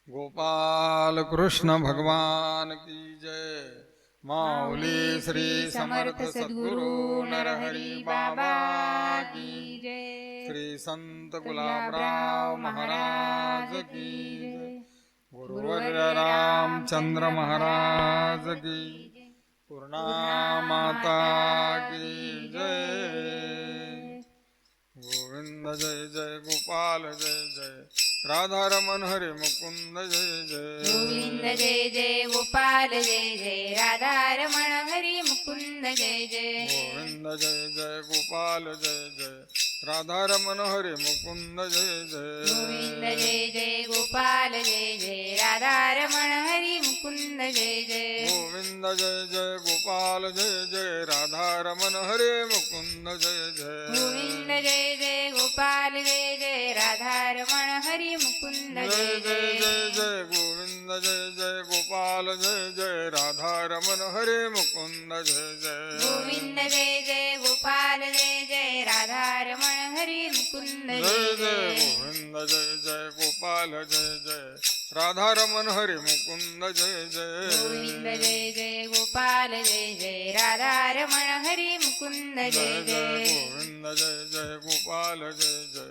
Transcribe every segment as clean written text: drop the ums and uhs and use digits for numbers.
गोपाल कृष्ण भगवान की जय। माऊली श्री समर्थ सद्गुरु नरहरी बाबा की जय। श्री संत गुलाबराव महाराज की जय। गुरुवर्य रामचंद्र महाराज की पूर्णा माता की जय। गोविंद जय जय गोपाल जय जय राधा रमण हरे मुकुंद जय जय। गोविंद जय जय गोपाल जय जय राधा रमण हरी मुकुंद जय जय। गोविंद जय जय गोपाल जय जय राधा रमण हरे मुकुंद जय जय। गोविंद जय जय गोपाल जय जय राधा रमण हरी मुकुंद जय जय। गोविंद जय जय गोपाल जय जय राधा रमण हरे मुकुंद जय जय। गोविंद जय जय गोपाल जय जय राधा रमण हरी मुकुंद जय जय जय जय। जय जय गोविंद जय जय गोपाल जय जय राधा रमण हरे मुकुंद जय जय। गोविंद जय जय गोपाल जय जय राधा रमण हरी मुकुंद जय जय जय जय। गोविंद जय जय गोपाल जय जय राधा रमण हरे मुकुंद जय जय। गोविंद जय जय गोपाल जय जय राधा रमण हरी मुकुंद जय जय जय जय। गोविंद जय जय गोपाल जय जय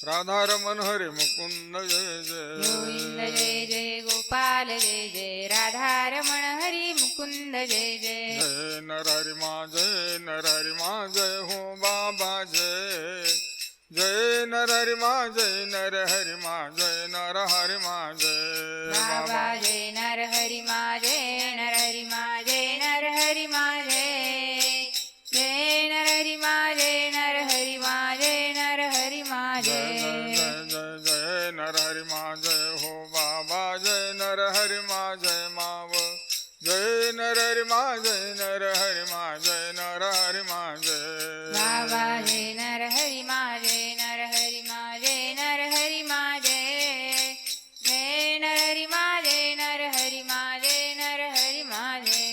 राधा रमण हरे मुकुंद जय जय। गोविंद जय जय गोपाल जय जय राधा रमण हरी मुकुंद जय जय। जय नर हरि मा जय नर हरि मा जय हो बाबा जय। जय नर हरि मा जय नर हरि मा जय नर हरि मा जय बाबा जय नर हरि मा जय नर हरि मा जय नर हरि मा जय। जय नर हरि मा जय नर हरि मा जय नर हरि मा जय जय। जय जय जय नर हरि मा जय हो बाबा जय नर हरि मा जय माव। जय नर हरि मा जय नर हरि मा जय नर हरि मा जय। बाबा जय नर हरि मा जय नर हरि मा जय नर हरि मा जय। जय नर हरि मा जय नर हरि मा जय नर हरि मा जय।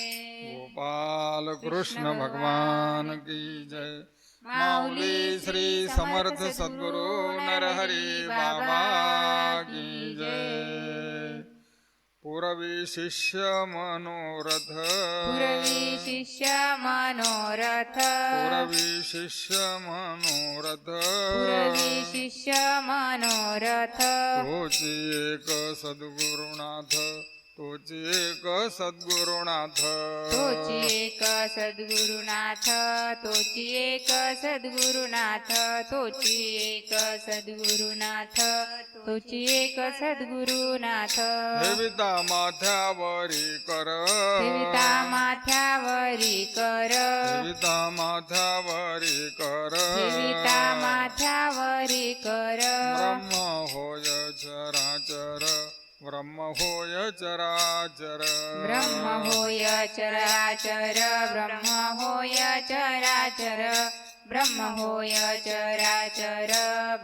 गोपाल कृष्ण भगवान की जय। माऊली श्री समर्थ सद्गुरु नरहरी बाबा की जय। पुरवी शिष्य मनोरथ पुरवी शिष्य मनोरथ पुरवी शिष्य मनोरथ पुरवी शिष्य मनोरथ तोची एक सद्गुरुनाथ तोची एक सद्गुरुनाथ तोची एक सद्गुरुनाथ तोची एक सद्गुरुनाथ तोची एक सद्गुरुनाथ तोची एक सद्गुरुनाथ ठेविता माथ्यावरी कर ठेविता माथ्यावरी कर ठेविता माथ्यावरी कर ठेविता माथ्यावरी कर ब्रह्म होय चराचर ब्रह्म होय चराचर ब्रह्म होय चराचर ब्रह्म होय चराचर ब्रह्म होय चराचर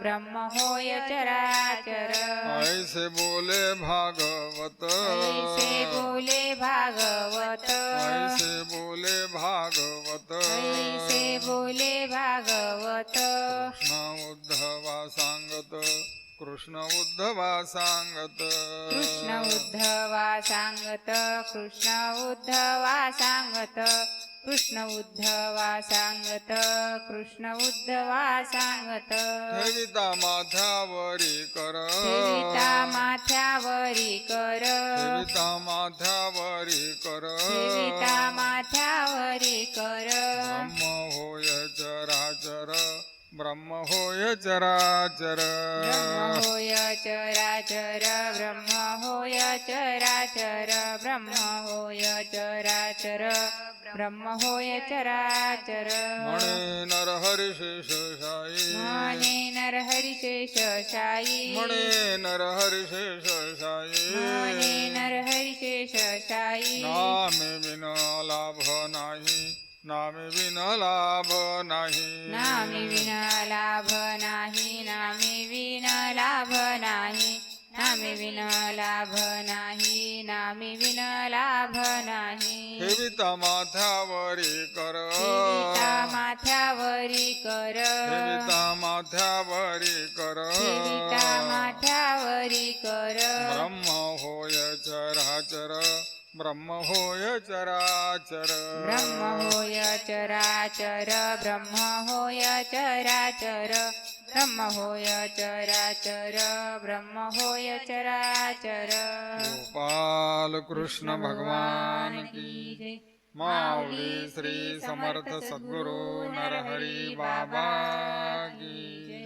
ब्रह्म होय चराचर ऐसे बोले भागवत ऐसे बोले भागवत ऐसे बोले भागवत ऐसे बोले भागवत कृष्ण उद्धवा सांगत कृष्ण उद्धवा सांगत कृष्ण उद्धवा सांगत कृष्ण उद्धवा सांगत कृष्ण उद्धवा सांगत कृष्ण उद्धवा सांगत ठेविता माथ्यावरी कर ठेविता माथ्यावरी कर ठेविता माथ्यावरी कर ठेविता माथ्यावरी कर ब्रह्म होय चराचर ब्रह्म होय चराचर ब्रह्म होय चराचर ब्रह्म होय चराचर ब्रह्म होय चराचर ब्रह्म होय चराचर म्हणे नरहरी शेषशायी म्हणे नरहरी शेषशायी म्हणे नरहरी शेषशायी म्हणे नरहरी शेषशायी नामे विन लाभ नाही नामे विन लाभ नाही नामे विना लाभ नाही नामे विना लाभ नाही नामे विना लाभ नाही नामे विना लाभ नाही ठेविता माथ्यावरी कर ठेविता माथ्यावरी कर ठेविता माथ्यावरी कर ठेविता माथ्यावरी कर ब्रह्म चराचर ब्रह्म होय चराचर ब्रह्म होय चराचर ब्रह्म होय चराचर ब्रह्म होय चराचर ब्रह्म होय चराचर गोपाल कृष्ण भगवान की जय माऊली श्री समर्थ सद्गुरु नरहरी बाबा की जय.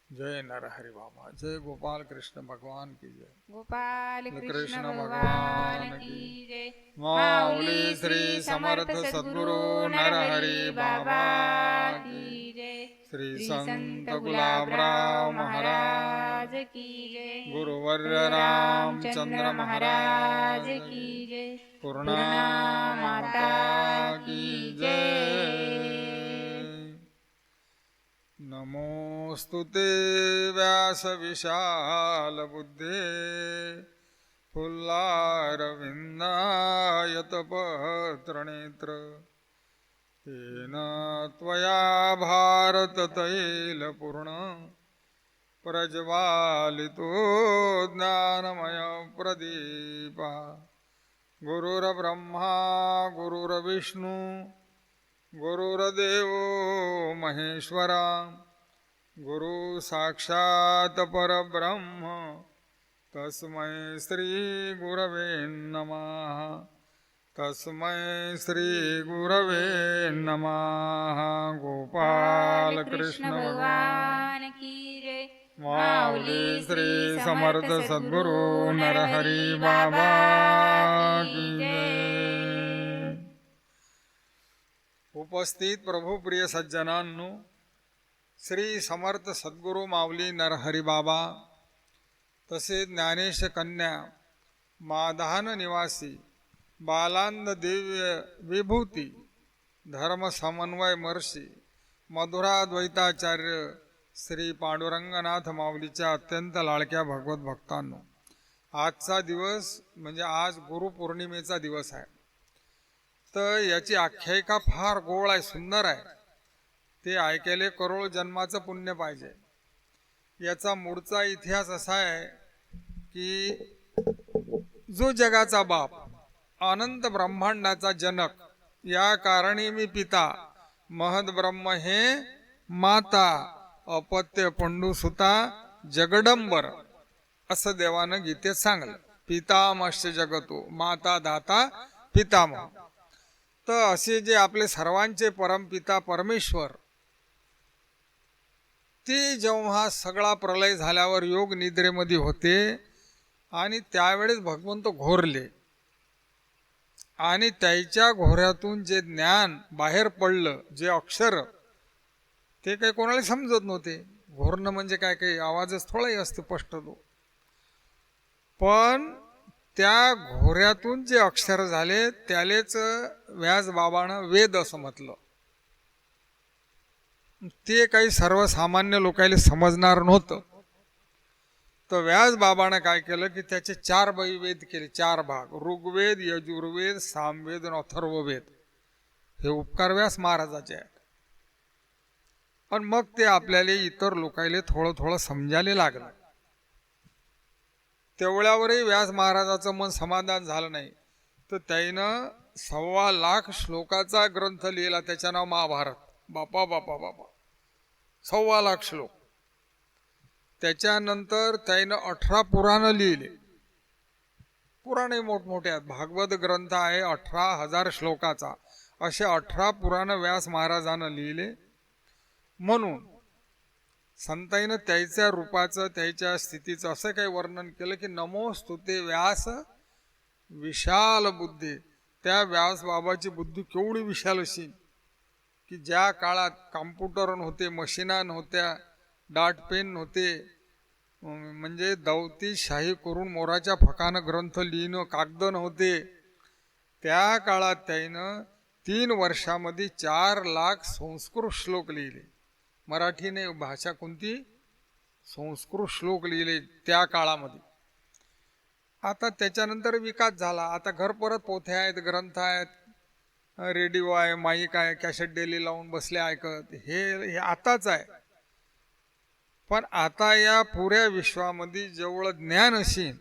जय नरहरि बाबा. जय गोपाल कृष्ण भगवान की जय. गोपाल कृष्ण कृष्ण भगवान भगवान की की जय. माऊली श्री समर्थ सद्गुरु नरहरि बाबा की जय. श्री श्री संत गुलाबराव महाराज की जय. गुरुवर्य रामचंद्र महाराज की जय. पूर्णा माता की जय. नमोस्तु ते व्यास विशाल बुद्धे फुल्लारविन्दायत पत्रनेत्र येन त्वया भारत तैलपूर्ण प्रज्वालितो ज्ञानमय प्रदीपः. गुरुर्ब्रह्मा गुरुर्विष्णु गुरुर्देवो महेश्वरा गुरु साक्षात् परब्रह्म तस्मै श्री गुरवे नमः. तस्मै श्री गुरवे नमः. गोपाल कृष्ण भगवान की जय. माऊली श्री समर्थ सद्गुरु नरहरि बाबा की जय. उपस्थित प्रभुप्रिय सज्जनांनो, श्री समर्थ सद्गुरु माऊली नरहरि बाबा तसेच ज्ञानेश कन्या माधान निवासी बालांद दिव्य विभूती धर्म समन्वय महर्षी मधुराद्वैताचार्य श्री पांडुरंगनाथ माऊलीच्या अत्यंत लाडक्या भगवत भक्तांनो, आजचा दिवस म्हणजे आज गुरुपौर्णिमेचा दिवस आहे. तर याची आख्यायिका फार गोड आहे, सुंदर आहे. ते ऐकायला करोड जन्माचं पुण्य पाहिजे. याचा मूळचा इतिहास असा आहे की जो जगाचा बाप अनंत ब्रह्मांडाचा जनक या कारणी मी पिता महद ब्रह्म हे माता अपत्य पंडुसुता जगडंबर असं देवानं गीतेत सांगलं. पितामहश्च जगतो माता दाता पितामह. तर असे जे आपले सर्वांचे परमपिता परमेश्वर ते जेव्हा सगळा प्रलय झाल्यावर योग निद्रेमध्ये होते आणि त्यावेळेस भगवंत घोरले आणि त्याच्या घोऱ्यातून जे ज्ञान बाहेर पडलं, जे अक्षर, ते काही कोणाला समजत नव्हते. घोरणं म्हणजे काय, काही आवाजच थोडाही असतो स्पष्ट तो. पण त्या घोऱ्यातून जे अक्षर झाले त्यालेच व्यास बाबानं वेद असं म्हटलं. ते काही सर्वसामान्य लोकांना समजणार नव्हतं. तर व्यास बाबानं काय केलं की त्याचे 4 वेद केले, 4 भाग. ऋग्वेद, यजुर्वेद, सामवेद आणि अथर्ववेद. हे उपकार व्यास महाराजाचे आहेत. पण मग ते आपल्याला इतर लोकांना थोडं थोडं समजायला लागलं. तेवढ्यावरही व्यास महाराजाचं मन समाधान झालं नाही. तर त्यानं 1.25 लाख श्लोकाचा ग्रंथ लिहिला, त्याचं नाव महाभारत. बापा बापा बापा 1.25 लाख श्लोक. त्याच्यानंतर त्यानं 18 पुराणं लिहिले. पुराणे मोठमोठे आहेत. भागवत ग्रंथ आहे 18,000 श्लोकाचा. असे 18 पुराण व्यास महाराजानं लिहिले. म्हणून संताईनं त्याच्या रूपाचं, त्याच्या स्थितीचं असं काही वर्णन केलं की नमोस्तुते व्यास विशाल बुद्धी. त्या व्यास बाबाची बुद्धी केवढी विशाल अशी की ज्या काळात कॉम्प्युटर नव्हते, मशिना नव्हत्या, डाट पेन नव्हते, म्हणजे दौती शाही करून मोराच्या फकानं ग्रंथ लिहिणं, कागद नव्हते, त्या काळात त्यानं 3 वर्षामध्ये 4 लाख संस्कृत श्लोक लिहिले. मराठीने भाषा कोणती, संस्कृत श्लोक लिहिले त्या काळामध्ये. आता त्याच्यानंतर विकास झाला. आता घर परत पोथ्या आहेत, ग्रंथ आहेत, रेडिओ आहे, माईक आहे, कॅसेट डेली लावून बसले ऐकत. हे आताच आहे. पण आता या पुऱ्या विश्वामध्ये जेवढं ज्ञान असेल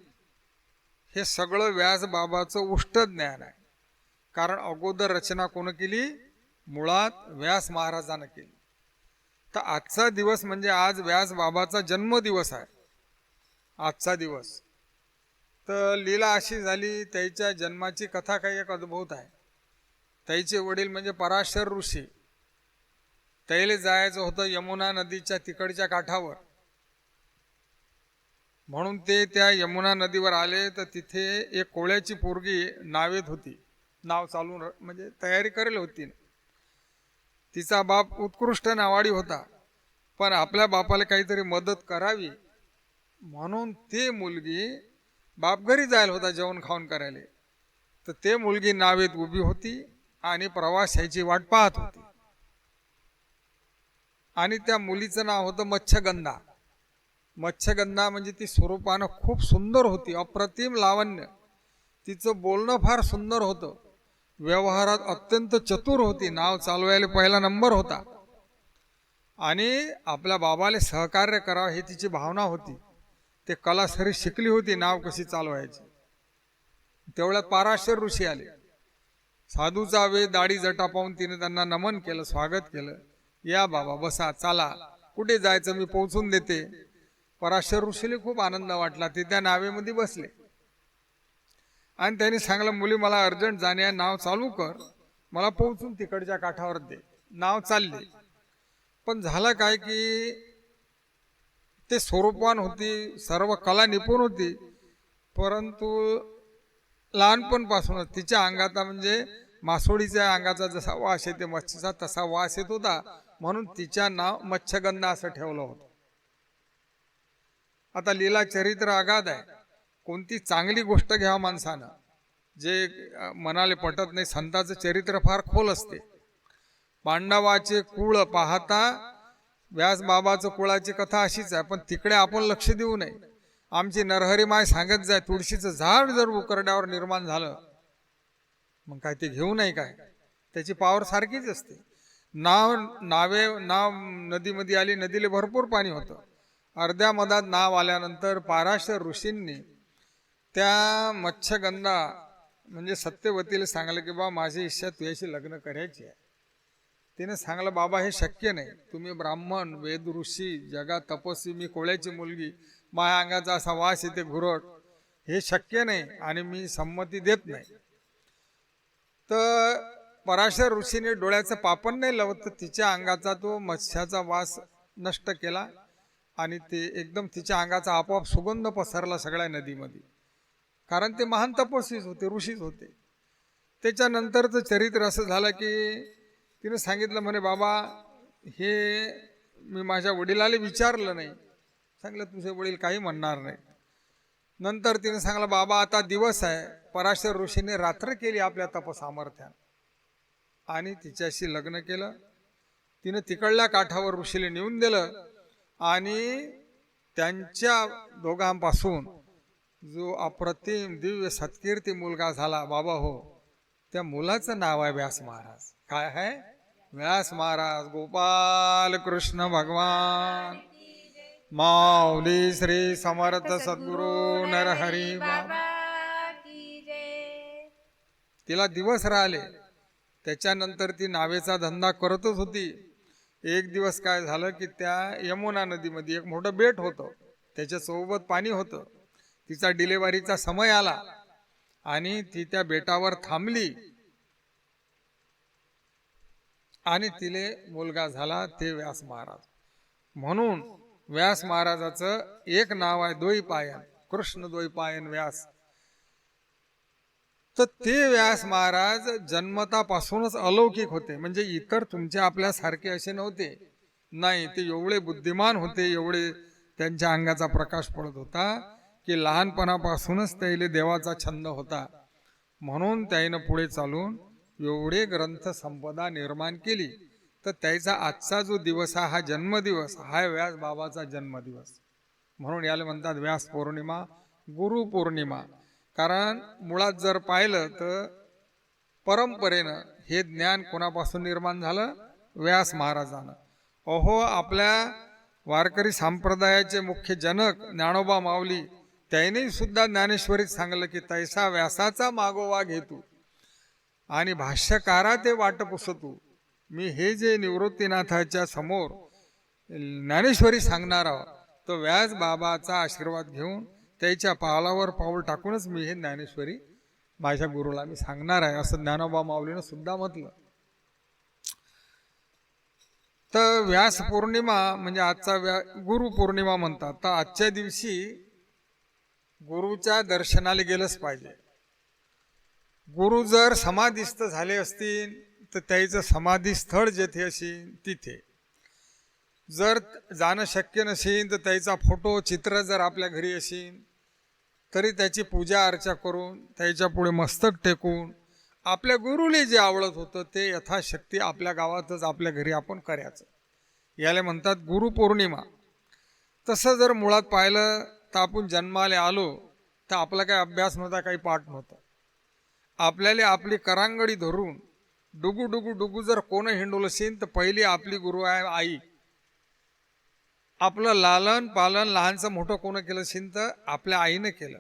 हे सगळं व्यास बाबाचं उष्ट ज्ञान आहे. कारण अगोदर रचना कोण केली? मुळात व्यास महाराजानं केली. तर आजचा दिवस म्हणजे आज व्यास बाबाचा जन्मदिवस आहे. आजचा दिवस तर लीला अशी झाली, त्याच्या जन्माची कथा काही एक अद्भुत आहे. त्याचे वडील म्हणजे पराशर ऋषी, त्याला जायचं होतं यमुना नदीच्या तिकडच्या काठावर. म्हणून ते त्या यमुना नदीवर आले. तर तिथे एक कोळ्याची पोरगी नावेत होती, नाव चालून म्हणजे तयारी करेल होती. तिचा बाप उत्कृष्ट नावाडी होता, पण आपल्या बापाला काहीतरी मदत करावी म्हणून ती मुलगी, बाप घरी जायला होता जेवण खाऊन करायला, तर ते मुलगी नावेत उभी होती आणि प्रवाशाची वाट पाहत होती. आणि त्या मुलीचं नाव होतं मच्छगंधा. मच्छगंधा म्हणजे ती स्वरूपानं खूप सुंदर होती, अप्रतिम लावण्य. तिचं बोलणं फार सुंदर होतं, व्यवहारात अत्यंत चतुर होती, नाव चालवायला पहिला नंबर होता. आणि आपल्या बाबाला सहकार्य करावं ही तिची भावना होती. ते कला सरी शिकली होती, नाव कशी चालवायची. तेवढ्यात पराशर ऋषी आले. साधूचा वेळ, दाढी जटा पाहून तिने त्यांना नमन केलं, स्वागत केलं. या बाबा बसा, चला कुठे जायचं मी पोहोचून देते. पराशर ऋषीला खूप आनंद वाटला. ते त्या नावेमध्ये बसले आणि त्यांनी सांगलं, मुली मला अर्जंट जाणे, नाव चालू कर, मला पोहोचून तिकडच्या काठावर दे. नाव चालले. पण झालं काय की ते स्वरूपवान होती, सर्व कला निपुण होती, परंतु लहानपणपासूनच तिच्या अंगात म्हणजे मासोळीच्या अंगाचा जसा वास येते मच्छीचा, तसा वास येत होता. म्हणून तिच्या नाव मच्छगंधा असं ठेवलं होतं. आता लीला चरित्र अगाध आहे. कोणती चांगली गोष्ट घ्या माणसानं, जे मनाले पटत नाही. संतांचं चरित्र फार खोल असते. पांडवाचे कुळ पाहता व्यास बाबाचं कुळाची कथा अशीच आहे, पण तिकडे आपण लक्ष देऊ नये. आमची नरहरी माय सांगत जाय, तुळशीचं झाड जर उकरड्यावर निर्माण झालं मग काय ते घेऊ नये काय? त्याची पावर सारखीच असते. नाव नदीमध्ये आली, नदीला भरपूर पाणी होतं. अर्ध्या मधात नाव आल्यानंतर पराशर ऋषींनी त्या मच्छगंधा म्हणजे सत्यवतीला सांगलं की बा माझी इच्छा तुझ्याशी लग्न करायची आहे. तिने सांगलं, बाबा हे शक्य नाही, तुम्ही ब्राह्मण, वेद ऋषी, जगात तपस्वी, मी कोळ्याची मुलगी, माझ्या अंगाचा असा वास येते घुरट, हे शक्य नाही आणि मी संमती देत नाही. तर पराशर ऋषीने डोळ्याचं पापण नाही लावत, तर तिच्या अंगाचा तो मत्स्याचा वास नष्ट केला आणि ते एकदम तिच्या अंगाचा आपोआप सुगंध पसरला सगळ्या नदीमध्ये. कारण ते महान तपस्वीच होते, ऋषीच होते. त्याच्यानंतरचं चरित्र असं झालं की तिने सांगितलं, म्हणे बाबा हे मी माझ्या वडिलाला विचारलं नाही. सांगलं तुझे वडील काही म्हणणार नाही. नंतर तिने सांगलं, बाबा आता दिवस आहे. पराशर ऋषीने रात्र केली आपल्या तपसामर्थ्यानं आणि तिच्याशी लग्न केलं. तिने तिकडल्या काठावर ऋषीला नेऊन दिलं आणि त्यांच्या दोघांपासून जो अप्रतिम दिव्य सत्कीर्ती मुलगा झाला बाबा हो, त्या मुलाचं नाव आहे व्यास महाराज. काय आहे? व्यास महाराज. गोपाल कृष्ण भगवान माऊली श्री समर्थ सद्गुरु नरहरी बाबा. तिला दिवस राहिले. त्याच्यानंतर ती नावेचा धंदा करतच होती. एक दिवस काय झालं की त्या यमुना नदीमध्ये एक मोठं बेट होतं, त्याच्या सोबत पाणी होतं. तिचा डिलेव्हरीचा समय आला आणि ती त्या बेटावर थांबली आणि तिले मुलगा झाला, ते व्यास महाराज. म्हणून व्यास महाराजाचं एक नाव आहे द्वैपायन, कृष्ण द्वैपायन व्यास. तर ते व्यास महाराज जन्मतापासूनच अलौकिक होते. म्हणजे इतर तुमच्या आपल्यासारखे असे नव्हते, नाही, ते एवढे बुद्धिमान होते, एवढे त्यांच्या अंगाचा प्रकाश पडत होता की लहानपणापासूनच त्याला देवाचा छंद होता. म्हणून त्यानं पुढे चालून एवढे ग्रंथ संपदा निर्माण केली. तर त्याचा आजचा जो दिवस हा जन्मदिवस, हा व्यास बाबाचा जन्मदिवस. म्हणून याला म्हणतात व्यास पौर्णिमा, गुरु पौर्णिमा. कारण मुळात जर पाहिलं तर परंपरेनं हे ज्ञान कोणापासून निर्माण झालं? व्यास महाराजानं. अहो, आपल्या वारकरी संप्रदायाचे मुख्य जनक ज्ञानोबा माऊली त्यांनी सुद्धा ज्ञानेश्वरीत सांगलं की तैसा व्यासाचा मागोवा घेतू आणि भाष्यकारा ते वाट पुसतू. मी हे जे निवृत्तीनाथाच्या समोर ज्ञानेश्वरी सांगणार आहोत तो व्यास बाबाचा आशीर्वाद घेऊन त्याच्या पावलावर पाऊल टाकूनच मी हे ज्ञानेश्वरी माझ्या गुरुला मी सांगणार आहे असं ज्ञानोबा माऊलीनं सुद्धा म्हटलं. तर व्यास पौर्णिमा म्हणजे आजचा गुरु पौर्णिमा म्हणतात. तर आजच्या दिवशी गुरुच्या दर्शनाला गेलंच पाहिजे. गुरु जर समाधीस्थ झाले असतील तर त्याचं समाधी स्थळ जेथे असेल तिथे, जर जाणं शक्य नसेल तर त्याचा फोटो चित्र जर आपल्या घरी असेल तरी त्याची पूजा अर्चा करून त्याच्या पुढे मस्तक टेकून आपल्या गुरुले जे आवडत होतं ते यथाशक्ती आपल्या गावातच आपल्या घरी आपण करायचं. याला म्हणतात गुरुपौर्णिमा. तसं जर मुळात पाहिलं तर आपण जन्माला आलो तर आपला काही अभ्यास नव्हता, काही पाठ नव्हता. आपल्याला आपली करांगडी धरून डुगू डुगू डुगू जर कोण हिंडवलं असेल तर पहिली आपली गुरु आहे आई. आपलं लालन पालन लहानचं मोठं कोण केलं असेल तर आपल्या आईनं केलं.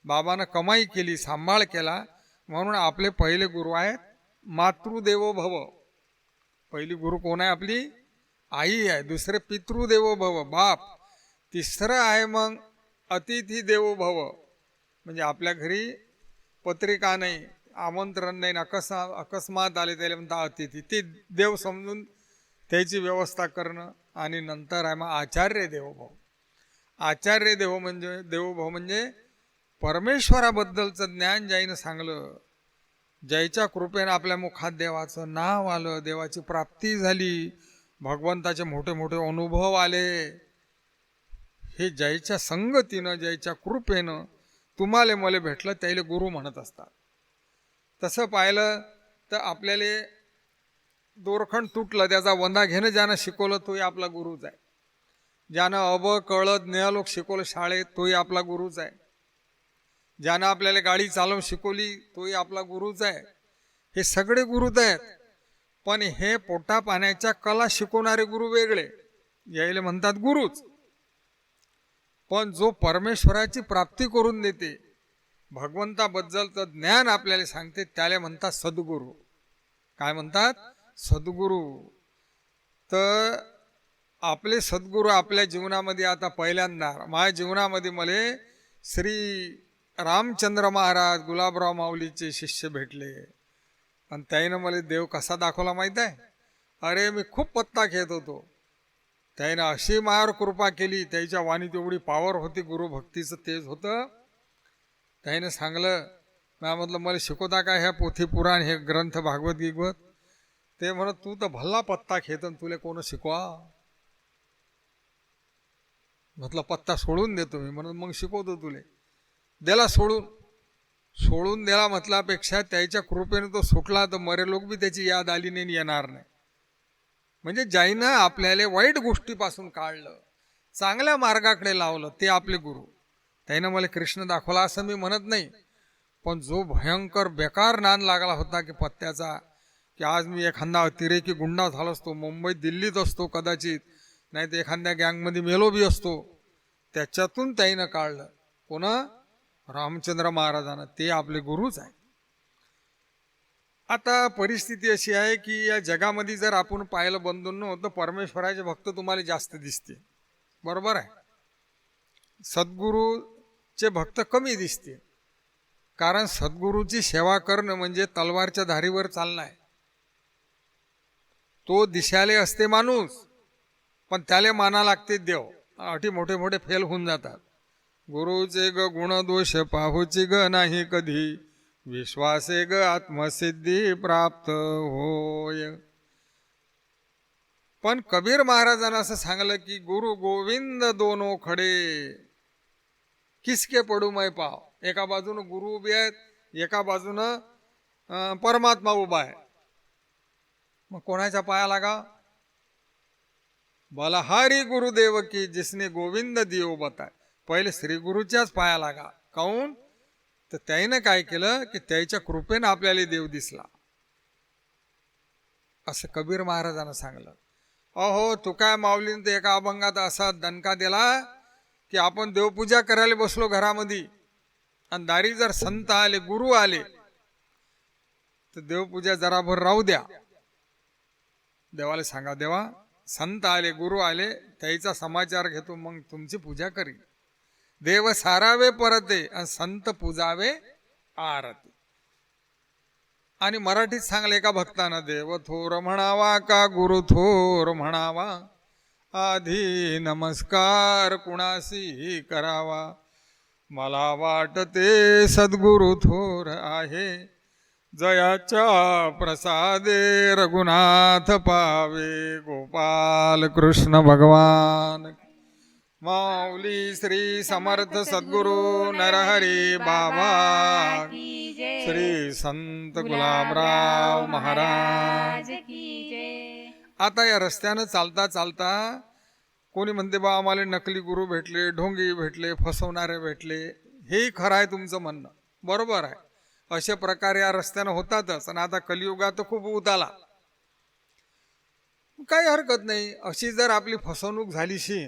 बाबानं कमाई केली, सांभाळ केला, म्हणून आपले पहिले गुरु आहेत मातृदेवो भव. पहिली गुरु कोण आहे? आपली आई आहे. दुसरे पितृदेवो भव बाप. तिसरं आहे मग अतिथी देवो भव, म्हणजे आपल्या घरी पत्रिका नाही, आमंत्रण नाही, अकस्मात आले त्याला म्हणतात अतिथी. ते देव समजून त्याची व्यवस्था करणं. आणि नंतर आहे मग आचार्य देवोभव. आचार्य देवोभव म्हणजे परमेश्वराबद्दलचं ज्ञान ज्यानं सांगलं, ज्याच्या कृपेनं आपल्या मुखात देवाचं नाव आलं, देवाची प्राप्ती झाली, भगवंताचे मोठे मोठे अनुभव आले, हे ज्याच्या संगतीनं ज्याच्या कृपेनं तुम्हाला मला भेटलं त्याला गुरु म्हणत असतात. तसं पाहिलं तर आपल्याला दोरखंड तुटलं त्याचा वंदा घेणं ज्यानं शिकवलं तोही आपला गुरुच आहे. ज्यानं अब कळत ज्ञालोक शिकवलं शाळेत तोही आपला गुरुच आहे. ज्यानं आपल्याला गाडी चालवून शिकवली तोही आपला गुरुच आहे. हे सगळे गुरुच आहेत. पण हे पोटा पाण्याच्या कला शिकवणारे गुरु वेगळे, यायला म्हणतात गुरुच. पण जो परमेश्वराची प्राप्ती करून देते, भगवंताबद्दलचं ज्ञान आपल्याला सांगते, त्याला म्हणतात सद्गुरू. काय म्हणतात? सद्गुरू. तर आपले सद्गुरू आपल्या जीवनामध्ये आता पहिल्यांदा माझ्या जीवनामध्ये मला श्री रामचंद्र महाराज गुलाबराव माऊलीचे शिष्य भेटले. आणि त्यानं मला देव कसा दाखवला माहीत आहे? अरे मी खूप पत्ता खेळत होतो, त्यानं अशी मायावर कृपा केली, त्याच्या वाणीत एवढी पावर होती, गुरुभक्तीचं तेज होतं. त्यानं सांगलं, म्हटलं मला शिकवता काय ह्या पोथी पुराण हे ग्रंथ भागवत गिगवत? ते म्हणत तू तर भल्ला पत्ता खेळत, तुला कोण शिकवा? म्हटलं पत्ता सोडून देतो मी. म्हणून मग शिकवतो तुले. द्याला सोडून द्याला म्हटल्यापेक्षा त्याच्या कृपेने तो सुटला तर मरे लोक बी त्याची याद आली नाही, येणार नाही. म्हणजे ज्यानं आपल्याला वाईट गोष्टीपासून काढलं, चांगल्या मार्गाकडे लावलं, ते आपले गुरु. त्यानं मला कृष्ण दाखवला असं मी म्हणत नाही, पण जो भयंकर बेकार नाद लागला होता की पत्त्याचा, की आज मी एखादा अतिरेकी गुंडा झालो असतो, मुंबईत दिल्लीत असतो कदाचित, नाही तर एखाद्या गँगमध्ये मेलो बी असतो, त्याच्यातून त्यानं काढलं. कोणा? रामचंद्र महाराजांना. ते आपले गुरुच आहे. आता परिस्थिती अशी आहे की या जगामध्ये जर आपण पाहिलं बंधूंनो तर परमेश्वराचे भक्त तुम्हाला जास्त दिसते, बरोबर आहे. सद्गुरूचे भक्त कमी दिसते. कारण सद्गुरूची सेवा करणं म्हणजे तलवारच्या धारीवर चालणं आहे. तो दिशाले असते माणूस, पण त्याला माना लागते देव. अटी मोठे मोठे फेल होऊन जातात. गुरुचे ग गुण दोष पाहूची ग नाही कधी, विश्वासे ग आत्मसिद्धी प्राप्त होय. पण कबीर महाराजांना असं सांगलं की गुरु गोविंद दोनो खडे किसके पडू मै पाव. एका बाजूनं गुरु उभे आहेत, एका बाजूनं परमात्मा उभा आहे. मग कोणाच्या पाया लागा? बलहारी गुरुदेव की जिसने गोविंद दियो बताय. पहिले श्री गुरुच्याच पाया लागा. काऊन? तर त्यानं काय केलं की त्याच्या कृपेनं आपल्याला देव दिसला, असं कबीर महाराजांना सांगलं. अहो तुकाय माऊलीने तर एका अभंगात असा दणका दिला की आपण देवपूजा करायला बसलो घरामध्ये आणि दारी जर संत आले गुरु आले तर देवपूजा जराभर राहू द्या. देवाला सांगा देवा संत आले गुरु आले त्याचा समाचार घेतो मग तुमची पूजा करी. देव सारावे परते आणि संत पूजावे आरती. आणि मराठीत सांगले एका भक्तानं देव थोर म्हणावा का गुरु थोर म्हणावा आधी नमस्कार कुणासी करावा मला वाटते सद्गुरु थोर आहे जयाच्या प्रसादे रघुनाथ पावे गोपाल कृष्ण भगवान. माऊली श्री समर्थ सद्गुरु नरहरी बाबा की जय. श्री संत गुलाबराव महाराज. की जय. आता या रस्त्यानं चालता चालता कोणी म्हणते बा आम्हाला नकली गुरु भेटले ढोंगी भेटले फसवणारे भेटले. हेही खरं आहे तुमचं म्हणणं बरोबर आहे. अशा प्रकारे या रस्त्यानं होतातच. आणि आता कलियुगात तर खूप उताला काही हरकत नाही. अशी जर आपली फसवणूक झालीशी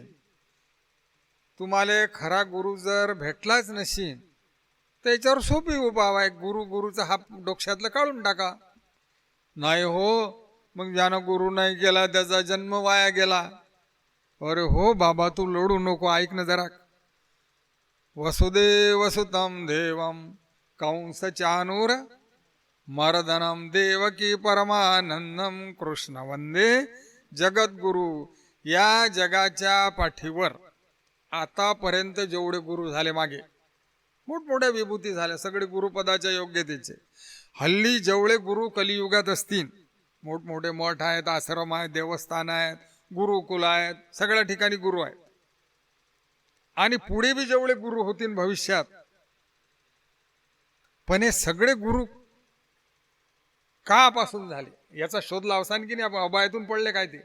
तुम्हाला खरा गुरु जर भेटलाच नशील तर याच्यावर सोपी उपाय आहे. गुरुचा हा डोक्यातलं काढून टाका. नाही हो मग ज्यानं गुरु नाही केला त्याचा जन्म वाया गेला. अरे हो बाबा तू लोडू नको ऐक ना जरा. वसुदेव सुतम देवम कंस चानूर मर्दनम देवकी परमानंदम कृष्ण वंदे जगद्गुरु. या जगाच्या पाठीवर आतापर्यंत जेवढे गुरु झाले मागे मोठमोठ्या विभूती झाल्या सगळे गुरुपदाच्या योग्यतेचे. हल्ली जेवढे गुरु कलियुगात असतील मोठमोठे मठ आहेत आश्रम आहेत देवस्थान आहेत गुरुकुल आहेत सगळ्या ठिकाणी गुरु आहेत. आणि पुढे बी जेवढे गुरु होतील भविष्यात पण हे सगळे गुरु कापासून झाले याचा शोध लावसान की नाही आपण. अभयातून पडले काय ते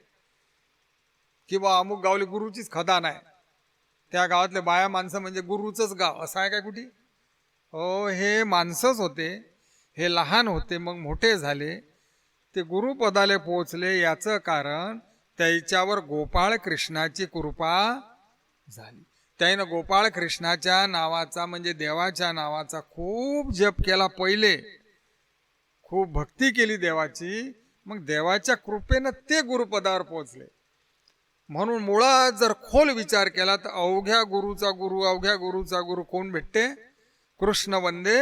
की बा अमुक गावले गुरुचीच खदान आहे त्या गावातले बाया माणसं म्हणजे गुरुचंच गाव असं आहे काय कुठे. हो हे माणसंच होते. हे लहान होते मग मोठे झाले ते गुरुपदाले पोहोचले. याचं कारण त्याच्यावर गोपाळ कृष्णाची कृपा झाली. त्यानं गोपाळ कृष्णाच्या नावाचा म्हणजे देवाच्या नावाचा खूप जप केला. पहिले खूप भक्ती केली देवाची. मग देवाच्या कृपेनं ते गुरुपदावर पोहोचले. म्हणून मुळात जर खोल विचार केला तर अवघ्या गुरुचा गुरु कोण भेटते. कृष्ण वंदे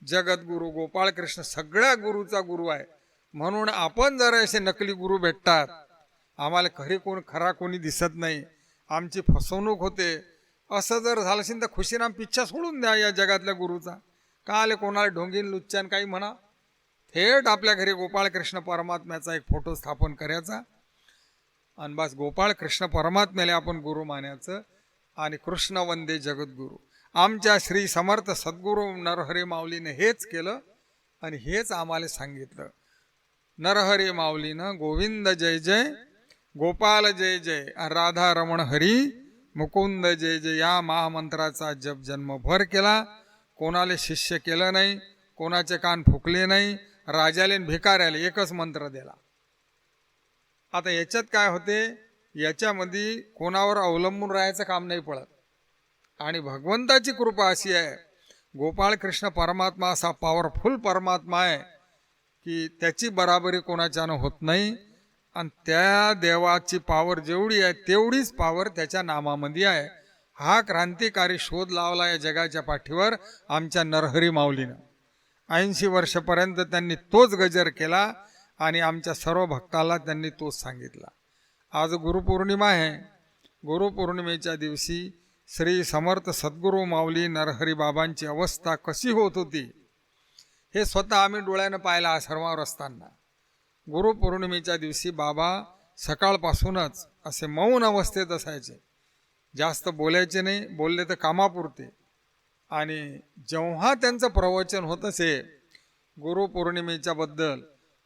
जगद्गुरु गोपाळ कृष्ण सगळ्या गुरुचा गुरु आहे. म्हणून आपण जर असे नकली गुरु भेटतात आम्हाला खरा कोणी दिसत नाही आमची फसवणूक होते असं जर झालं असेल तर खुशीराम पिच्छा सोडून द्या या जगातल्या गुरुचा. का आले कोणाला ढोंगीन लुच्चान काही म्हणा. थेट आपल्या घरी गोपाळ कृष्ण परमात्म्याचा एक फोटो स्थापन करायचा आणि बस गोपाळ कृष्ण परमात्म्याला आपण गुरु मानायचं. आणि कृष्ण वंदे जगद्गुरु. आमच्या श्री समर्थ सद्गुरू नरहरी माऊलीने हेच केलं आणि हेच आम्हाला सांगितलं. नरहरी माऊलीनं गोविंद जय जय गोपाल जय जय राधा रमण हरी मुकुंद जय जय या महामंत्राचा जप जन्मभर केला. कोणाला शिष्य केलं नाही कोणाचे कान फुकले नाही. राजाले भिकाऱ्याले एकच मंत्र दिला. आता याच्यात काय होते याच्यामध्ये कोणावर अवलंबून राहायचं काम नाही पडत. आणि भगवंताची कृपा अशी आहे गोपाळ कृष्ण परमात्मा असा पॉवरफुल परमात्मा आहे की त्याची बराबरी कोणाच्यानं होत नाही. आणि त्या देवाची पावर जेवढी आहे तेवढीच पावर त्याच्या नामामध्ये आहे. हा क्रांतिकारी शोध लावला या जगाच्या पाठीवर आमच्या नरहरी माऊलीनं. 80 वर्षापर्यंत त्यांनी तोच गजर केला आणि आमच्या सर्व भक्ताला त्यांनी तोच सांगितला. आज गुरुपौर्णिमा आहे. गुरुपौर्णिमेच्या दिवशी श्री समर्थ सद्गुरू माऊली नरहरी बाबांची अवस्था कशी होत होती हे स्वतः आम्ही डोळ्यानं पाहिलं आश्रमावर असताना. गुरुपौर्णिमेच्या दिवशी बाबा सकाळपासूनच असे मौन अवस्थेत असायचे. जास्त बोलायचे नाही. बोलले तर कामापुरते. आणि जेव्हा त्यांचं प्रवचन होत असे गुरुपौर्णिमेच्या बद्दल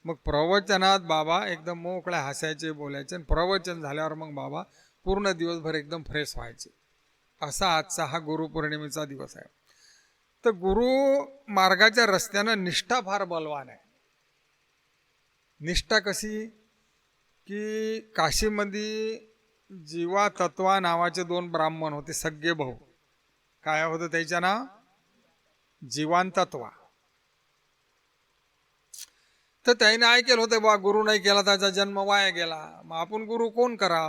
मग प्रवचनात बाबा एकदम मोकळ्या हसायचे बोलायचे. आणि प्रवचन झाल्यावर मग बाबा पूर्ण दिवसभर एकदम फ्रेश व्हायचे. असा आजचा हा गुरुपौर्णिमेचा दिवस आहे. तर गुरु मार्गाच्या रस्त्यानं निष्ठा फार बलवान आहे. निष्ठा कशी की काशीमध्ये जीवा तत्वा नावाचे 2 ब्राह्मण होते, सगळे भाऊ. काय होतं त्याच्या नाव? जीवांतत्वा. तर त्याने ऐकेल होतं बा गुरु नाही केला त्याचा जन्म वाया गेला, मग आपण गुरु कोण करा.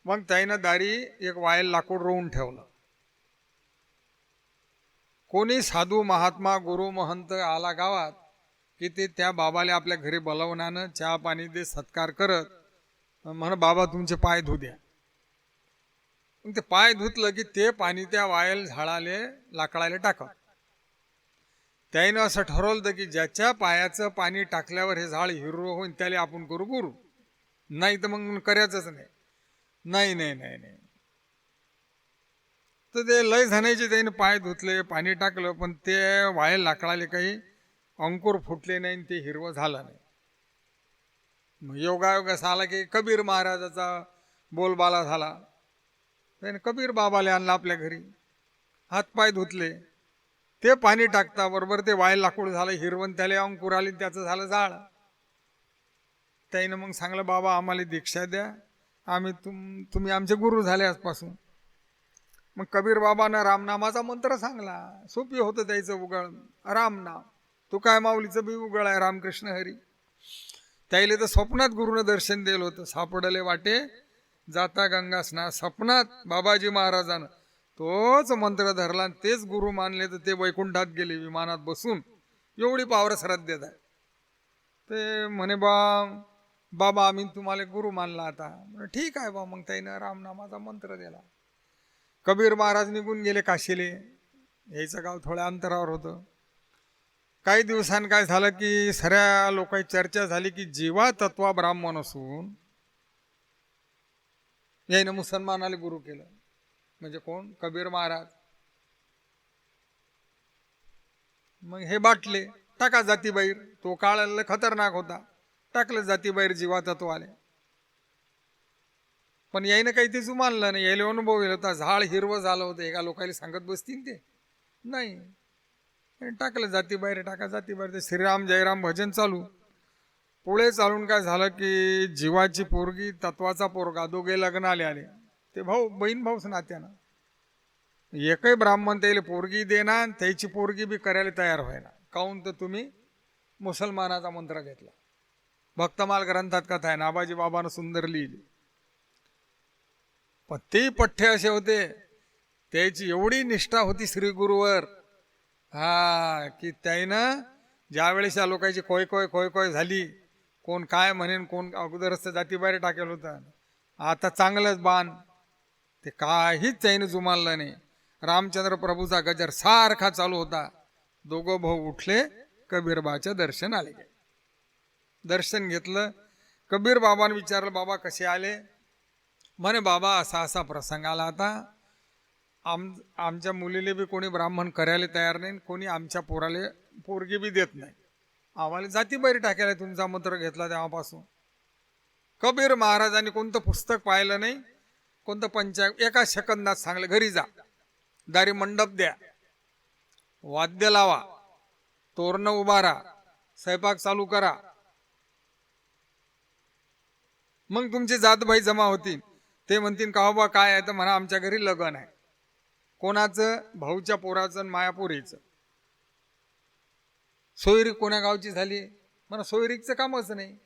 मग त्यानं दारी एक वायल लाकूड रोवून ठेवलं. कोणी साधू महात्मा गुरु महंत आला गावात की ते त्या बाबाला आपल्या घरी बोलावण्यानं चहा पाणी दे सत्कार करत म्हण बाबा तुमचे पाय धुऊ द्या. मग ते पाय धुतलं की ते पाणी त्या वायल झाडाले लाकडाले टाकत. त्यानं असं ठरवलं होतं की ज्याच्या पायाचं पाणी टाकल्यावर हे झाड हिरवं होईन त्याला आपण करू गुरु, नाही तर मग करायचंच नाही. नाही नाही नाही नाही तर ते लय झाण्याचे त्याने पाय धुतले, पाणी टाकलं, पण ते वायल लाकडाले काही अंकुर फुटले नाही, ते हिरवं झालं नाही. मग योगायोग असा आला की कबीर महाराजाचा बोलबाला झाला. त्याने कबीर बाबाला आणला आपल्या घरी, हातपाय धुतले, ते पाणी टाकता बरोबर ते वायल लाकूड झालं हिरवण, त्याला अंकुर आली, त्याचं झालं झाड. त्यानं मग सांगलं बाबा आम्हाला दीक्षा द्या, आम्ही तुम्ही आमचे गुरु झाले आजपासून. मग कबीर बाबानं रामनामाचा मंत्र सांगला. सोपी होतं त्याचं उगळ, रामनाम. तू काय माऊलीचं बी उगळ आहे, रामकृष्ण हरी. त्याला तर स्वप्नात गुरुनं दर्शन दिलं होतं. सापडले वाटे जाता गंगा स्नान. स्वप्नात बाबाजी महाराजानं तोच मंत्र धरला, तेच गुरु मानले, तर ते वैकुंठात गेले विमानात बसून. एवढी पावर श्रद्धेत आहे. ते म्हणे बाबा आम्ही तुम्हाला गुरु मानला आता. ठीक आहे बा. मग त्यानं रामनामाचा मंत्र दिला. कबीर महाराज निघून गेले काशीले. यायचं गाव थोड्या अंतरावर होतं. काही दिवसांनी काय झालं की सगळ्या लोकांची चर्चा झाली की जीवा तत्वा ब्राह्मण असून याने मुसलमानाला गुरु केलं. म्हणजे कोण? कबीर महाराज. मग हे बाटले टाका जातीबाहेर. तो काळ खतरनाक होता, टाकलं जातीबाहेर जीवा तत्वाले. पण यायनं काही तेच मानलं नाही. यायला अनुभव येईल होता, झाड हिरवं झालं होतं. एका लोकांना सांगत बसतील ते नाही, टाकलं जातीबाहेर. टाका जातीबाहेर. ते श्रीराम जयराम भजन चालू. पुढे चालून काय झालं की जीवाची पोरगी तत्वाचा पोरगा, दोघे लग्न आले. ते भाऊ बहीण भाऊच नात्यानं. एकही ब्राह्मण त्याला पोरगी देणार, त्याची पोरगी बी करायला तयार व्हायना. काहून? तर तुम्ही मुसलमानाचा मंत्र घेतला. भक्तमाल ग्रंथात कथा आहे, नाबाजी बाबानं सुंदर लिहिली. पण ते पठ्य असे होते, त्याची एवढी निष्ठा होती श्री गुरुवर की त्यानं ज्या वेळेस या लोकांची कोय कोय झाली, कोण काय म्हणेन, कोण अगोदरच जातीबाहेर टाकेल होतं, आता चांगलंच बाण, ते काहीच त्यानं जुमानलं नाही. रामचंद्र प्रभूचा गजर सारखा चालू होता. दोघं भाऊ उठले, कबीरबाच्या दर्शन आले. दर्शन घेतलं. कबीर बाबांनी विचारलं बाबा कसे आले? म्हणे बाबा असा असा प्रसंग आला. आता आमच्या मुलीले बी कोणी ब्राह्मण करायला तयार नाही, कोणी आमच्या पोराले पोरगी बी देत नाही, आम्हाला जातीबाहेर टाकायला तुमचा मंत्र घेतला तेव्हापासून. कबीर महाराजांनी कोणतं पुस्तक पाहिलं नाही, कोणतं पंचांग, एका सेकंदात सांगलं घरी जा, दारी मंडप द्या, वाद्य लावा, तोरणं उभारा, स्वयंपाक चालू करा, मग तुमची जातभाई जमा होतील. ते म्हणतील का बाबा काय आहे? तर म्हणा आमच्या घरी लग्न आहे. कोणाचं? भाऊच्या पोराचं आणि मायापुरीचं. सोयरीक कोण्या गावची झाली? म्हणा सोयरीकचं कामच नाही,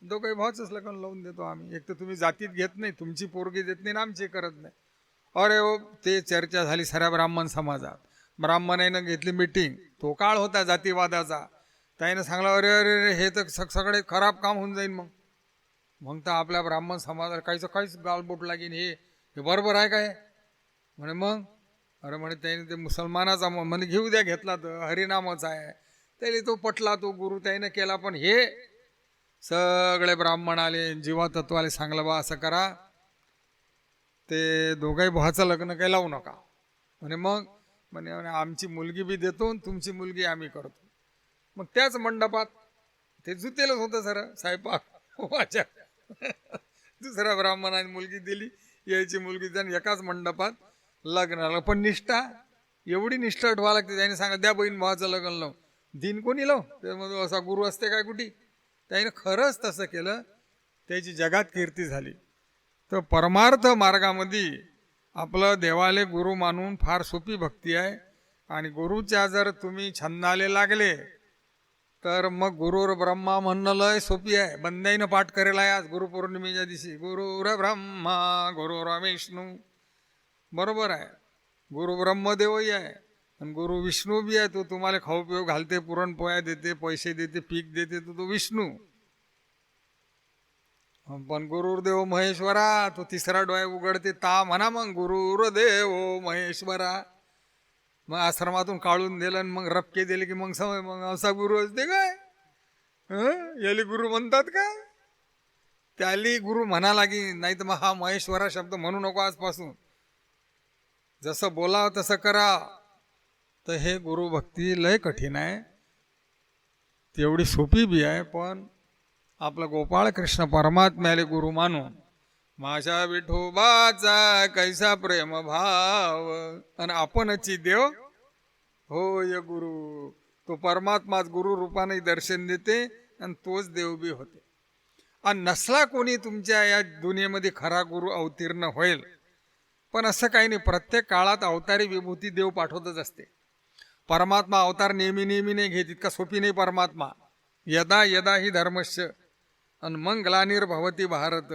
दोघे भाऊचंच लग्न लावून देतो आम्ही. एक तर तुम्ही जातीत घेत नाही, तुमची पोरगी देत नाही, आमची करत नाही. अरे हो, ते चर्चा झाली साऱ्या ब्राह्मण समाजात. ब्राह्मणानं घेतली मीटिंग. तो काळ होता जातीवादाचा. त्यानं सांगलं अरे अरे हे तर सगळे खराब काम होऊन जाईल. मग तर आपल्या ब्राह्मण समाजाला काहीच गालबोट लागेल. हे बरोबर आहे काय? म्हणे मग अरे म्हणे त्याने ते मुसलमानाचा म्हणे घेऊ द्या, घेतला तर हरिनामच आहे. त्याने तो पटला, तो गुरु त्याने केला. पण हे सगळे ब्राह्मण आले, जीवा तत्वाले सांगलं बा असं करा, ते दोघाही भावाचं लग्न काही लावू नका. म्हणे मग म्हणे आमची मुलगी बी देतो, तुमची मुलगी आम्ही करतो. मग त्याच मंडपात ते जुतेलच होतं सर साहेबाक वाचा. दुसऱ्या ब्राह्मणाने मुलगी दिली, यायची मुलगी त्याने एकाच मंडपात लग्नाला. पण निष्ठा, एवढी निष्ठा ठेवा लागते. त्याने सांगा द्या बहीण भावाचं लग्न लाव. दिन कोणी लाव? त्यामध्ये असा गुरु असते काय कुठे? त्याने खरंच तसं केलं, त्याची जगात कीर्ती झाली. तर परमार्थ मार्गामध्ये आपलं देवाले गुरु मानून फार सोपी भक्ती आहे. आणि गुरुच्या जर तुम्ही छंदाले लागले तर मग गुरुर ब्रह्मा म्हणणं लय सोपी आहे. बंद्याईनं पाठ करेल आहे आज गुरुपौर्णिमेच्या दिवशी, गुरुर ब्रह्मा गुरुर विष्णू. बरोबर आहे, गुरु ब्रह्मदेवही आहे आणि गुरु विष्णू बी आहे. तो तुम्हाला खाऊ पिऊ घालते, पुरणपोळ्या देते, पैसे देते, पीक देते, तो विष्णू. पण गुरुर्देव महेश्वरा, तो तिसरा डोळा उघडते ता म्हणा मग गुरुर्देव महेश्वरा. मग आश्रमातून काढून दिलं आणि मग रपके दिले की मग समय मग असा गुरु असते काय? याले गुरु म्हणतात का? त्याली गुरु म्हणा लागी, नाही तर मग हा महेश्वरा शब्द म्हणू नको आजपासून. जसं बोलावं तसं करा. तर हे गुरुभक्ती लय कठीण आहे, तेवढी सोपी बी आहे. पण आपलं गोपाळ कृष्ण परमात्म्याले गुरु मानून माझ्या विठोबाचा कैसा प्रेम भाव, आणि आपणची देव होय गुरु. तो परमात्माच गुरु रूपाने दर्शन देते आणि तोच देव बी होते. आणि नसला कोणी तुमच्या या दुनियेमध्ये खरा गुरु अवतीर्ण होईल. पण असं काही नाही, प्रत्येक काळात अवतारी विभूती देव पाठवतच असते. परमात्मा अवतार नेहमी नेहमी नाही घेत, इतका सोपी नाही परमात्मा. यदा यदा ही धर्मस्य आणि मग ग्लानिर्भवती भारत,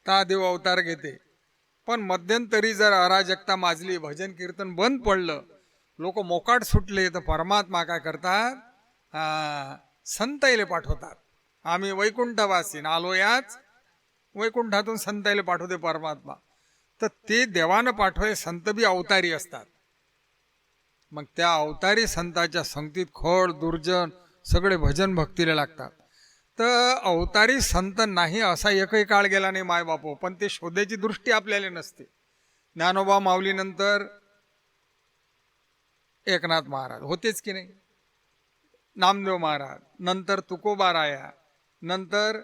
ता देव अवतार घेते. पण मध्यंतरी जर अराजकता माजली, भजन कीर्तन बंद पडलं, लोक मोकाट सुटले, तर परमात्मा काय करतात? संताईले पाठवतात. आम्ही वैकुंठवासीन आलो, याच वैकुंठातून संताईले पाठवते परमात्मा. तर ते देवानं पाठवले संत बी अवतारी असतात. मग त्या अवतारी संताच्या संगतीत खोड दुर्जन सगळे भजन भक्तीला लागतात. तर अवतारी संत नाही असा एकही काळ गेला नाही माय बापो, पण ते शोधायची दृष्टी आपल्याला नसते. ज्ञानोबा माऊलीनंतर एकनाथ महाराज होतेच की नाही, नामदेव महाराज, नंतर तुकोबा राया, नंतर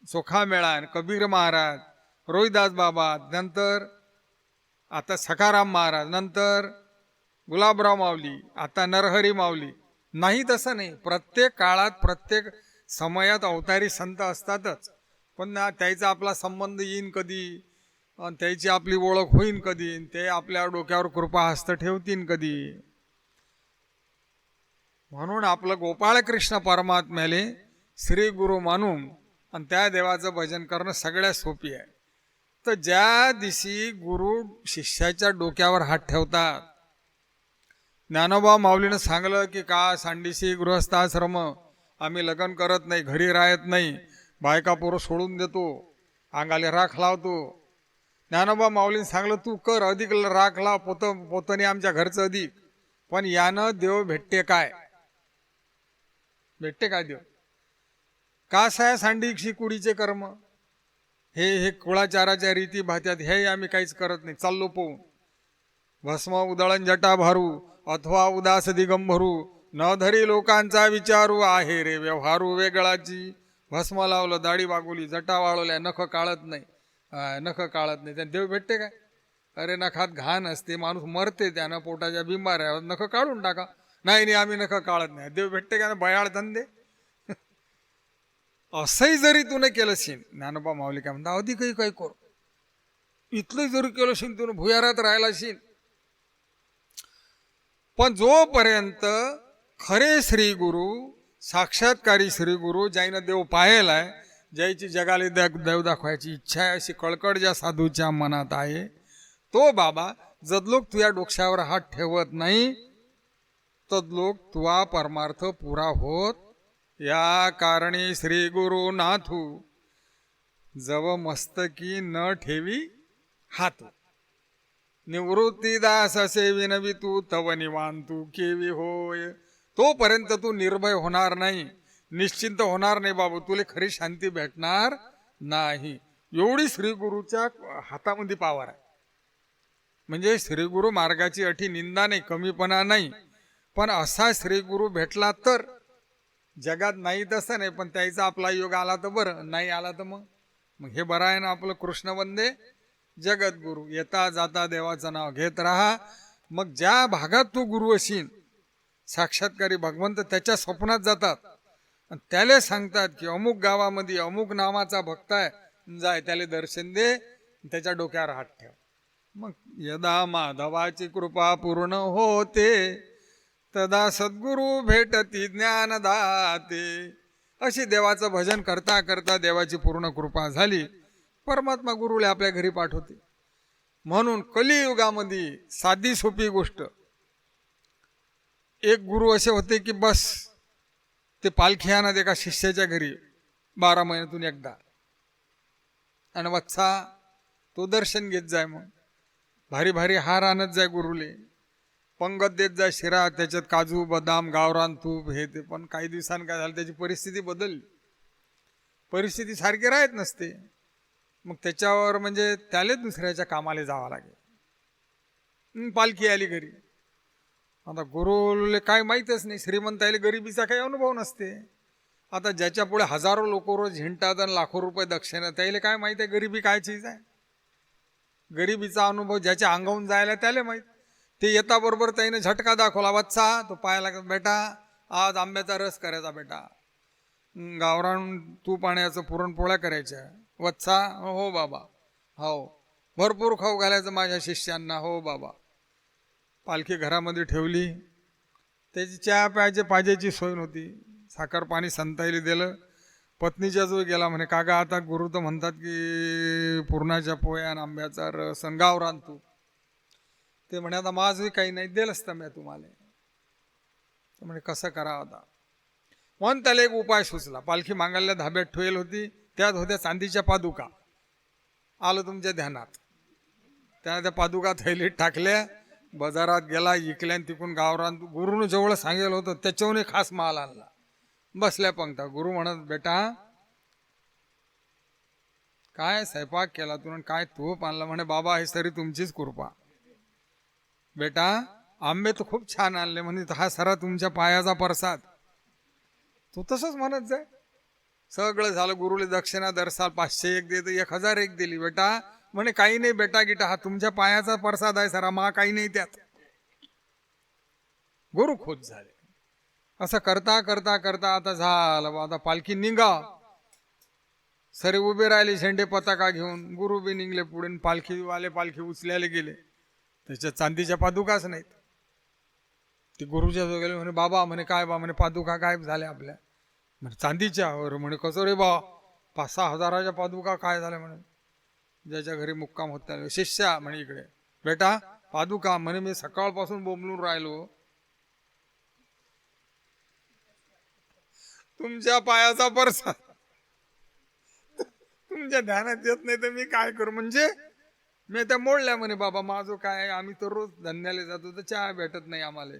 सोखामेळा, कबीर महाराज, रोहिदास बाबा, नंतर आता सखाराम महाराज, नंतर गुलाबराव माऊली, आता नरहरी माऊली. नाही तसं नाही, प्रत्येक काळात प्रत्येक समयात अवतारी संत असतातच. पण त्याचा आपला संबंध येईन कधी, त्याची आपली ओळख होईन कधी, ते आपल्या डोक्यावर कृपाहस्त ठेवतील कधी. म्हणून आपलं गोपाळकृष्ण परमात्म्याले श्री गुरु मानून आणि त्या देवाचं भजन करणं सगळ्यात सोपी आहे. तर ज्या दिवशी गुरु शिष्याच्या डोक्यावर हात ठेवतात, ज्ञानोबा माऊलीनं सांगलं की का सांडीशी गृहस्थाश्रम आम्ही लग्न करत नाही, घरी राहत नाही, बायका पोरं सोडून देतो, अंगाले राख लावतो. ज्ञानोबा माऊलीनं सांगलं तू कर, अधिक राख लाव, पोतनी आमच्या घरचं अधिक. पण यानं देव भेटते काय? भेटते काय देव? कास आहे सांडीशी कुडीचे कर्म, हे कुळाचाराच्या रीती भात्यात, हे आम्ही काहीच करत नाही, चाललो पोहून. भस्म उदळण जटा भारू अथवा उदास दिगंभरू, न धरी लोकांचा विचारू, आहे रे व्यवहारू वेगळाची. भस्म लावलं, दाढी वागवली, जटा वाळवल्या, नख काळत नाही, नख काळत नाही, त्यात देव भेटते काय? अरे नखात घाण असते, माणूस मरते त्यानं, पोटाच्या बिमाऱ्या, नख काढून टाका. नाही आम्ही नख काढत नाही, देव भेटते का? बयाळ धंदे. असंही जरी तुने केलं शिन, ज्ञानोबा माऊली काय म्हणता, अधिकही काही करू, इथलंही जरी केलं शिन तुने भुयारात राहिला शिन. पण जोपर्यंत खरे श्री गुरु, साक्षात्कारी श्री गुरु, ज्यानं देव पाहेलाय, ज्याची जगाले देव दाखवायची इच्छा आहे, अशी कळकळ ज्या साधूच्या मनात आहे, तो बाबा जदलोक तुझ्या डोक्यावर हात ठेवत नाही, तदलोक तुझा परमार्थ पुरा होत. या कारणी श्री गुरु नाथू जव मस्तकी न ठेवी हात. निवृत्तीदास असे विनवी तू तव निवांतू केवी होय. तोपर्यंत तू निर्भय होणार नाही, निश्चिंत होणार नाही बाबू, तुला खरी शांती भेटणार नाही. एवढी श्री गुरुच्या हातामध्ये पावर आहे. म्हणजे श्री गुरु मार्गाची अठी निंदा नाही, कमीपणा नाही. पण असा श्री गुरु भेटला तर जगात नाही तसं नाही, पण त्याचा आपला योग आला तर बरं, नाही आला तर मग हे बरं आहे ना आपलं. कृष्ण वंदे जगद्गुरु, येता जाता देवाचं नाव घेत राहा. मग ज्या भागात तू गुरु असीन, साक्षात्कारी भगवंत त्याच्या स्वप्नात जातात. आणि त्याला सांगतात की अमुक गावामध्ये अमुक नावाचा भक्त आहे, जाय त्याला दर्शन दे, त्याच्या डोक्यावर हात ठेव. मग यदा माधवाची कृपा पूर्ण होते तदा सद्गुरु भेटती ज्ञानदाते. अशी देवाचं भजन करता करता देवाची पूर्ण कृपा झाली, परमात्मा गुरुला आपल्या घरी पाठवते. म्हणून कलियुगामध्ये साधी सोपी गोष्ट, एक गुरु असे होते की बस ते पालखी आणत एका शिष्याच्या घरी 12 महिन्यातून एकदा, आणि वत्सा तो दर्शन घेत जाय. मग भारी भारी हार आणत जाय गुरुले, पंगत देत जाय शिरा, त्याच्यात काजू बदाम गावरान तूप हे ते. पण काही दिवसांनी काय झालं, त्याची परिस्थिती बदलली, परिस्थिती सारखी राहत नसते. मग त्याच्यावर म्हणजे त्याला दुसऱ्याच्या कामाला जावं लागेल. पालखी आली घरी. आता गुरुले काय माहीतच नाही, श्रीमंताला गरिबीचा काही अनुभव नसते. आता ज्याच्या पुढे हजारो लोक रोज हिंडतात आणि लाखो रुपये दक्षिणा, त्याला काय माहिती आहे गरिबी काय चीज आहे. गरिबीचा अनुभव ज्याच्या अंगावून जायला त्याला माहीत. ते येता बरोबर त्याने झटका दाखवला, वत्सा तो पाहायला लागला, बेटा आज आंब्याचा रस करायचा, बेटा गावरान तूप आणायचं, पुरणपोळ्या करायच्या. वत्सा हो बाबा, हो भरपूर खाऊ घालायचं माझ्या शिष्यांना, हो बाबा. पालखी घरामध्ये ठेवली, त्याची चहा प्यायची पाहिजेची सोय नव्हती. साखर पाणी संताईला दिलं. पत्नीच्या जो गेला, म्हणे काका आता गुरु तर म्हणतात की पुरणाच्या पोळ्या आणि आंब्याचा रस आणि गावरान तूप. ते म्हणे आता माझंही काही नाही, दिलं असतं मी तुम्हाला. म्हणे कसं करावं आता. म्हणून त्याला एक उपाय सुचला. पालखी मागायला धाब्यात ठेवेल होती, त्यात होत्या चांदीच्या पादुका. आलं तुमच्या ध्यानात. त्या पादुका थैलीत टाकल्या, बाजारात गेला, इकल्या, आणि तिकून गावरान गुरुनं जेवढं सांगेल होतं त्याच्याहून खास माल आणला. बसल्या पंक्ता. गुरु म्हणत, बेटा काय स्वयंपाक केला तू, काय तूप आणला. म्हणे बाबा हे सरी तुमचीच कृपा. बेटा आंबे तर खूप छान आणले, म्हणे हा सरा तुमच्या पायाचा प्रसाद. तू तसंच म्हणत जाय. सगळं झालं. गुरुले दक्षिणा दरसाल 501 दे, 1001 दिली. बेटा म्हणे काही नाही बेटा गिटा, हा तुमच्या पायाचा प्रसाद आहे सरा, मा काही नाही त्यात. गुरु खुश झाले. असं करता करता करता आता झालं, आता पालखी निघा. सरे उभे राहिले झेंडे पताका घेऊन. गुरु बी निघले पुढे, पालखीवाले पालखी उचल्याला गेले. त्याच्या चांदीच्या पादुकाच नाहीत. ते गुरुच्या जो गेले, म्हणे बाबा, म्हणे काय बा, म्हणे पादुका गायब झाल्या आपल्या. म्हणे चांदीच्या. म्हणे कसं रे बा, 5-6 हजाराच्या पादुका काय झाल्या. म्हणे ज्याच्या घरी मुक्काम होता शिष्या, म्हणे इकडे बेटा पादुका. म्हणे मी सकाळपासून बोंबलून राहिलो, तुमच्या पायाचा प्रसाद तुमच्या ध्यानात येत नाही तर मी काय करू. म्हणजे मी त्या मोडल्या. म्हणे बाबा माझं काय, आम्ही तर रोज धंद्याला जातो तर चहा भेटत नाही आम्हाला.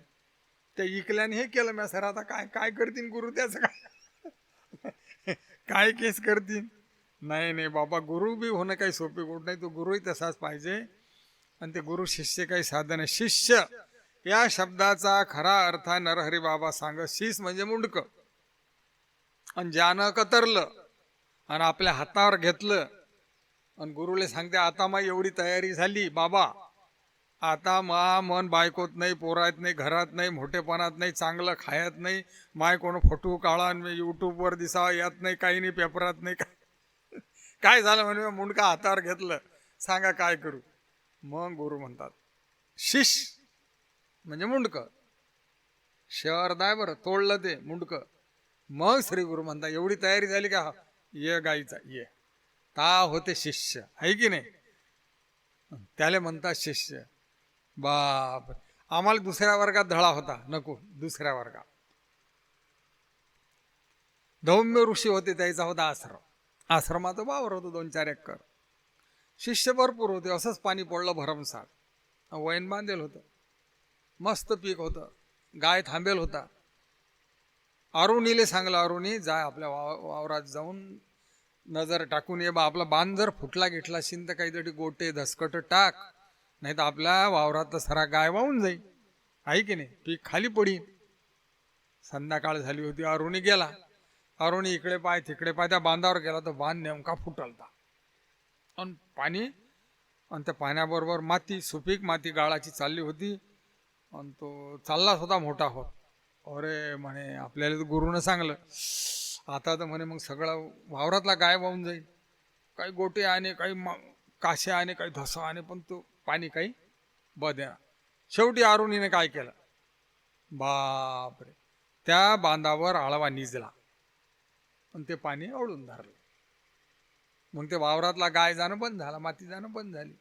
त्या इकल्याने हे केलं मी सर. आता काय काय करतील गुरु, त्याचं काय काय केस करतील. नाही नाही बाबा, गुरु बी होणं काही सोपी गोष्ट नाही. तो गुरुही तसाच पाहिजे. आणि ते गुरु शिष्य काही साधन आहे. शिष्य या शब्दाचा खरा अर्थ नरहरी बाबा सांग. शीस म्हणजे मुंडक, आणि ज्यानं कतरलं आणि आपल्या हातावर घेतलं आणि गुरुले सांगते आता मा एवढी तयारी झाली बाबा, आता मा मन बायकोत नाही, पोरात नाही, घरात नाही, मोठेपणात नाही, चांगलं खायत नाही, माय कोण फोटो काढा यूट्यूबवर दिसावा यात नाही, काही नाही, पेपरात नाही. काय झालं म्हणे मुंडका हातावर घेतलं, सांगा काय करू. मग गुरु म्हणतात शिष्य म्हणजे मुंडक. शहर दाय बरं तोडलं ते मुंडक. मग श्री गुरु म्हणतात एवढी तयारी झाली का, ये गाईचा ये. ता होते शिष्य, आहे की नाही. त्याला म्हणतात शिष्य. बाप, आम्हाला दुसऱ्या वर्गात धडा होता, नको दुसऱ्या वर्गात. धौम्य ऋषी होते, त्याचा होता आश्रम. आश्रमात वावर होतो 2-4 एकर. शिष्य भरपूर होते. असंच पाणी पडलं भरमसाठ. वैन बांधेल होतं, मस्त पीक होतं, गाय थांबेल होता. अरुणीले सांगलं, अरुणी जाय आपल्या वावरात जाऊन नजर टाकून ये बा. आपला बांध जर फुटला घेतला शिंत काहीतरी गोटे धसकट टाक, नाही तर आपल्या वावरात तर सरा गाय वाहून जाईल, आहे की नाही, पीक खाली पडीन. संध्याकाळ झाली होती. अरुणी गेला. अरुणी इकडे पाय तिकडे पाय, त्या बांधावर गेला तर बांध नेमका फुटलता. आणि पाणी, आणि त्या पाण्याबरोबर माती, सुपीक माती गाळाची चालली होती. आणि तो चाललाच होता मोठा होत. अरे म्हणे आपल्याला तर गुरुनं सांगलं, आता तर म्हणे मग सगळं वावरातला गायब होऊन जाईल. काही गोटे आणे, काही काशे आणे, काही धसा आणे, पण तो पाणी काही बद्या. शेवटी अरुणीने काय केलं, बापरे, त्या बांधावर आळवा निजला पण ते पाणी ओढून धरलं. मग ते वावरातला गाय जाणं बंद झाला, माती जाणं बंद झाली,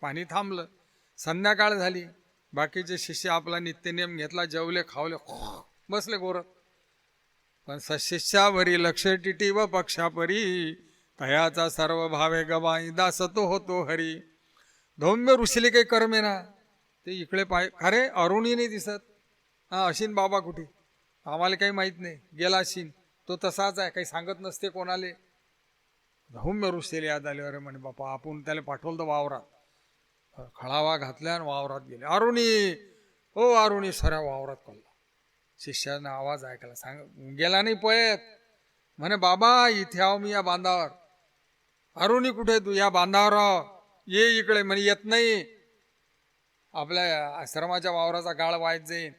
पाणी थांबलं. संध्याकाळ झाली, बाकीचे शिष्य आपला नित्यनेम घेतला, जेवले खावले, बसले गोरत. पण सशिष्यावरी लक्ष टिटी व पक्षापरी, तयाचा सर्व भावे गवाई दासतो होतो हरी. धौम्य ऋषीले काही करमे ना, ते इकडे पाय, अरे अरुणी नाही दिसत, हा अशिन बाबा कुठे, आम्हाला काही माहित नाही, गेला अशिन, तो तसाच आहे, काही सांगत नसते कोणाले. धौम्य ऋषीले याद आले, अरे म्हणे बापा आपण त्याला पाठवलं तर वावरात. खळावा घातल्या आणि वावरात गेले. अरुणी, ओ अरुणी, सऱ्या वावरात कळला. शिष्यानं आवाज ऐकला, सांग गेला नाही पळत. म्हणे बाबा इथे आहो मी या बांधावर. अरुणी कुठे, तू या बांधावर ये इकडे. म्हणे येत नाही, आपल्या आश्रमाच्या वावराचा गाळ वाहत जाईन.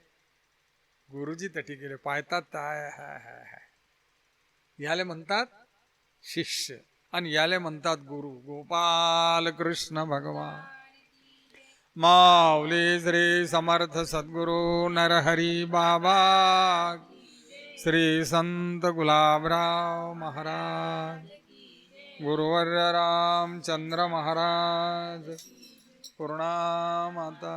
गुरुजी तटी गेले, पाहतात याले म्हणतात शिष्य आणि याले म्हणतात गुरु. गोपाल कृष्ण भगवान. माऊली श्री समर्थ सद्गुरु नरहरी बाबा, श्री संत गुलाबराव महाराज, गुरुवर्य रामचंद्र महाराज, पूर्णा माता.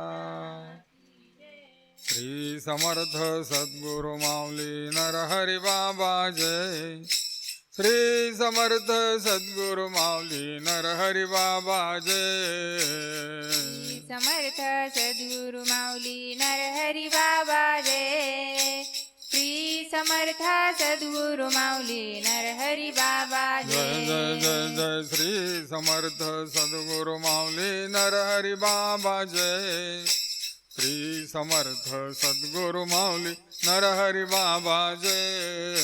श्री समर्थ सद्गुरु माऊली नरहरी बाबा जय. श्री समर्थ सद्गुरु माऊली नरहरी बाबा जय. समर्थ सद्गुरु माऊली नरहरी बाबा जय. श्री समर्थ सद्गुरु माऊली नरहरी बाबा जय जय जय जय. श्री समर्थ सद्गुरु माऊली नरहरी बाबा जय. श्री समर्थ सद्गुरु माऊली नरहरी बाबा जय.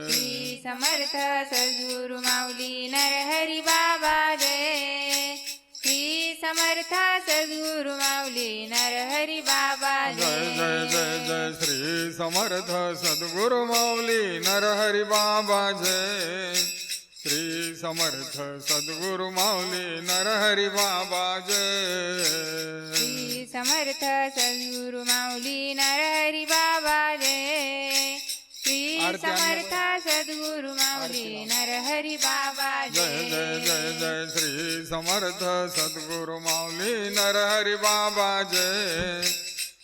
श्री समर्थ सद्गुरु माऊली नरहरी बाबा जय. श्री समर्थ सद्गुरु माऊली नरहरी बाबा जय जय जय जय. श्री समर्थ सद्गुरु माऊली नरहरी बाबा जय. श्री समर्थ सद्गुरु माऊली नरहरी बाबा जय. श्री समर्थ सद्गुरु माऊली नरहरी बाबा जय. श्री समर्थ सद्गुरु माऊली नरहरी बाबा जय जय जय जय. श्री समर्थ सद्गुरु माऊली नरहरी बाबा जय.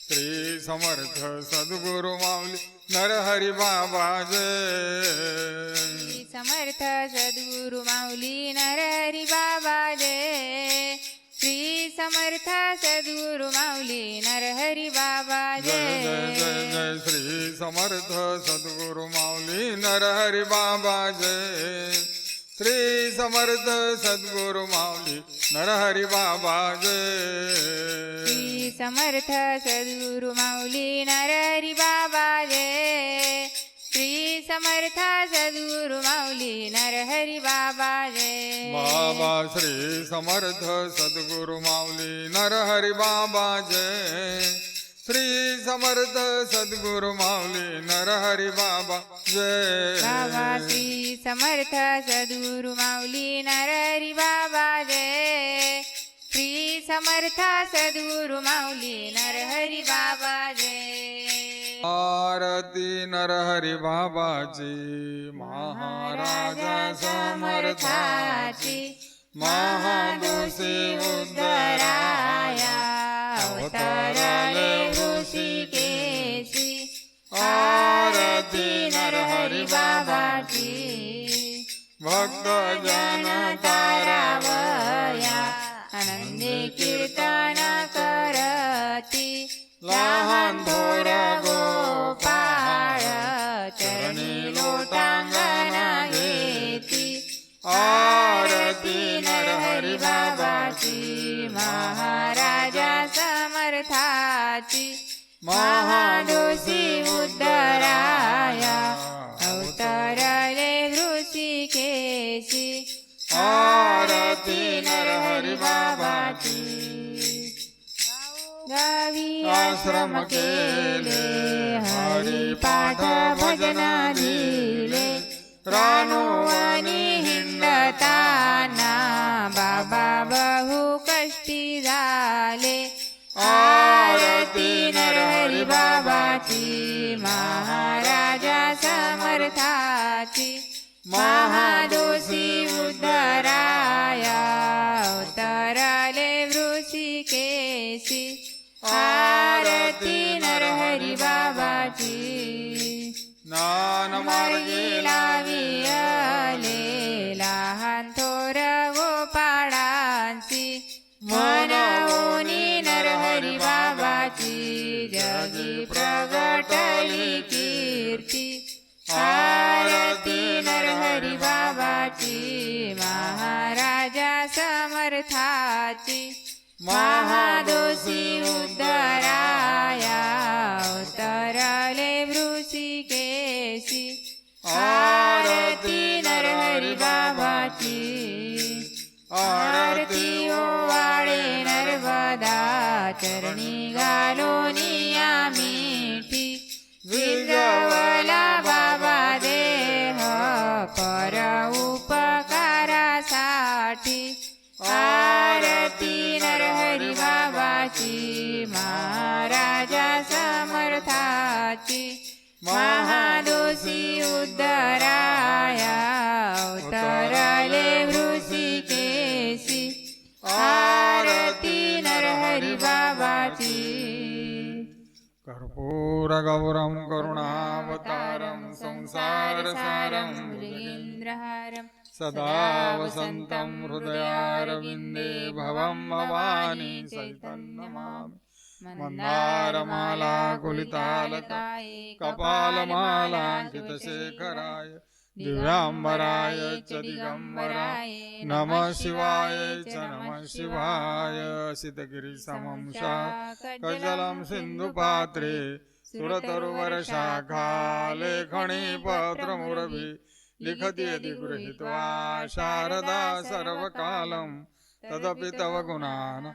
श्री समर्थ सद्गुरु माऊली नरहरी बाबा जय. श्री समर्थ सद्गुरु माऊली नरहरी बाबा जय. श्री समर्थ सद्गुरु माऊली नरहरी बाबा जय जय जय जय. श्री समर्थ सद्गुरु माऊली नरहरी बाबा जय. श्री समर्थ सद्गुरु माऊली नरहरी बाबा जय. श्री समर्थ सद्गुरु माऊली नरहरी बाबा जय. श्री समर्थ सद्गुरु माऊली नरहरी बाबा जय. बाबा श्री समर्थ सद्गुरु माऊली नरहरी बाबा जय. श्री समर्थ सद्गुरु माऊली नरहरी बाबा जय. बाबा श्री समर्थ सद्गुरु माऊली नरहरी बाबा जय. श्री समर्थ सद्गुरु माऊली नरहरी बाबा जय. आरती नरहरी बाबाची, महाराजा समर्थाची, महादोषी उद्धराया, अवताराले ऋषिकेशी. आरती नरहरी बाबाची, भक्त जन तारावया, आनंदी कीर्तन करती, लहान थोर गोपाळ चरणी लोटांगण घेती. आरती नरहरी बाबाची, महाराजा समर्थाची, महादोषी उद्धराया, अवतारले ऋषिकेशी. आरती नरहरी बाबाची. गावी आश्रम केले हरिपाठ भजन दिले रानुवनी हिंडताना बाबा बहु कष्टी झाले आरती नरहरी बाबाची महाराजा समर्थाची महादोषी उद्धराया उतरले वृषिकेशी आरती नरहरी बाबाची ज्ञान मार्गी लावी आले लहान थोर गोपाळांची मनवोनी नरहरी बाबाची जगी प्रगटली कीर्ती आरती नरहरी बाबाची महाराजा समर्थाची महादोषी उद्धराया उतरले वृषिकेशी आरती नरहरी बाबाची आरती ओवाळे नर्मदा चरणी घालोनिया मिठी विजवला बाबा देह पर उपकारासाठी आरती नरहरी बाबाची महाराजा समर्थाची महादोषी उद्धराया उतरले वृषिकेशी आरती नरहरी बाबाची कर्पूरगौरं करुणावतारं संसारसारं मृगेन्द्रहारं सदा वसन्तं हृदयारविन्दे भवं भवानी सहितं नमामि मन्दारमाला कुलितालकाय कपालमालाङ्कितशेखराय दिव्याम्बराय च दिगम्बराय नमः शिवाय च नमः शिवाय सितगिरिसमं कजलं सिन्धुपात्रे सुरतरुवरशाखा लेखनी पत्रमुरभि लिखति यदि गृहीत्वा शारदा सर्वकालं तदपि तव गुणान्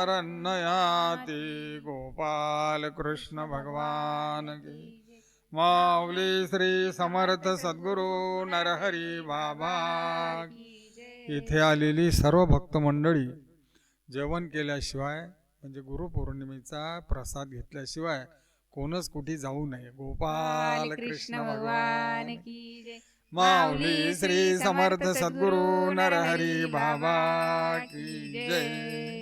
ईशपारन्नयाति गोपाल कृष्ण भगवान की माऊली श्री समर्थ सद्गुरु नरहरी बाबा इथे आलेली सर्व भक्त मंडळी जेवण केल्याशिवाय म्हणजे गुरुपौर्णिमेचा प्रसाद घेतल्याशिवाय कोणच कुठे जाऊ नये गोपाल कृष्ण भगवान की जय माऊली श्री समर्थ सद्गुरु नरहरी बाबा की जय।